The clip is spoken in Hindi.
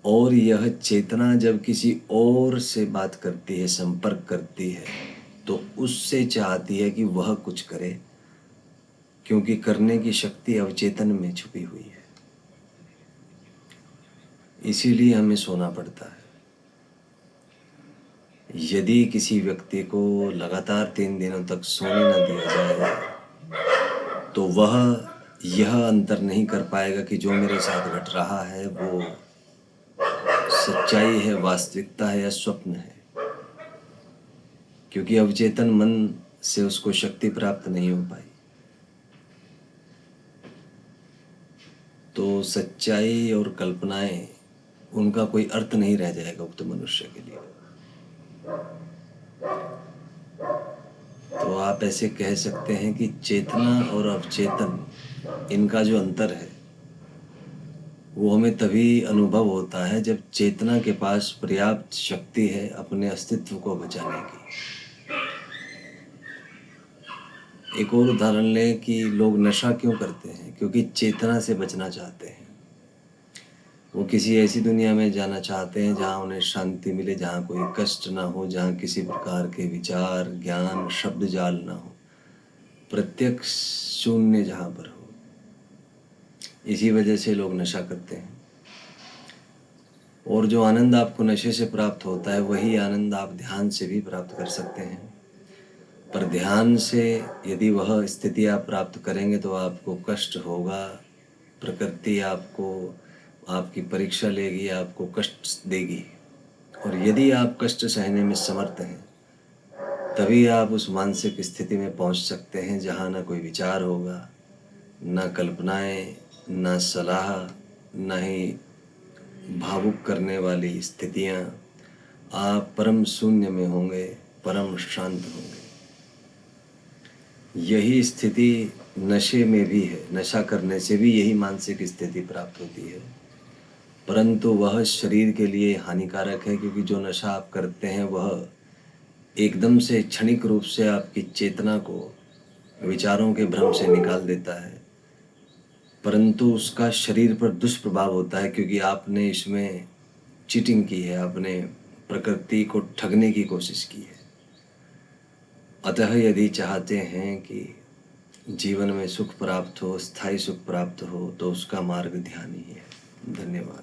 और यह चेतना जब किसी और से बात करती है, संपर्क करती है, तो उससे चाहती है कि वह कुछ करे, क्योंकि करने की शक्ति अवचेतन में छुपी हुई है। इसीलिए हमें सोना पड़ता है। यदि किसी व्यक्ति को लगातार 3 दिनों तक सोने न दिया जाए, तो वह यह अंतर नहीं कर पाएगा कि जो मेरे साथ घट रहा है वो सच्चाई है, वास्तविकता है या स्वप्न है, क्योंकि अवचेतन मन से उसको शक्ति प्राप्त नहीं हो पाई। तो सच्चाई और कल्पनाएं, उनका कोई अर्थ नहीं रह जाएगा उक्त मनुष्य के लिए। तो आप ऐसे कह सकते हैं कि चेतना और अवचेतन, इनका जो अंतर है वो हमें तभी अनुभव होता है जब चेतना के पास पर्याप्त शक्ति है अपने अस्तित्व को बचाने की। एक और उदाहरण लें कि लोग नशा क्यों करते हैं, क्योंकि चेतना से बचना चाहते हैं। वो किसी ऐसी दुनिया में जाना चाहते हैं जहाँ उन्हें शांति मिले, जहाँ कोई कष्ट ना हो, जहाँ किसी प्रकार के विचार, ज्ञान, शब्द जाल ना हो, प्रत्यक्ष शून्य जहाँ पर हो। इसी वजह से लोग नशा करते हैं। और जो आनंद आपको नशे से प्राप्त होता है, वही आनंद आप ध्यान से भी प्राप्त कर सकते हैं। पर ध्यान से यदि वह स्थिति आप प्राप्त करेंगे तो आपको कष्ट होगा। प्रकृति आपको, आपकी परीक्षा लेगी, आपको कष्ट देगी। और यदि आप कष्ट सहने में समर्थ हैं, तभी आप उस मानसिक स्थिति में पहुंच सकते हैं जहां ना कोई विचार होगा, ना कल्पनाएं, ना सलाह, ना ही भावुक करने वाली स्थितियां। आप परम शून्य में होंगे, परम शांत होंगे। यही स्थिति नशे में भी है। नशा करने से भी यही मानसिक स्थिति प्राप्त होती है, परंतु वह शरीर के लिए हानिकारक है, क्योंकि जो नशा आप करते हैं वह एकदम से क्षणिक रूप से आपकी चेतना को विचारों के भ्रम से निकाल देता है, परंतु उसका शरीर पर दुष्प्रभाव होता है, क्योंकि आपने इसमें चीटिंग की है, आपने प्रकृति को ठगने की कोशिश की है। अतः यदि चाहते हैं कि जीवन में सुख प्राप्त हो, स्थायी सुख प्राप्त हो, तो उसका मार्ग ध्यान ही है। धन्यवाद।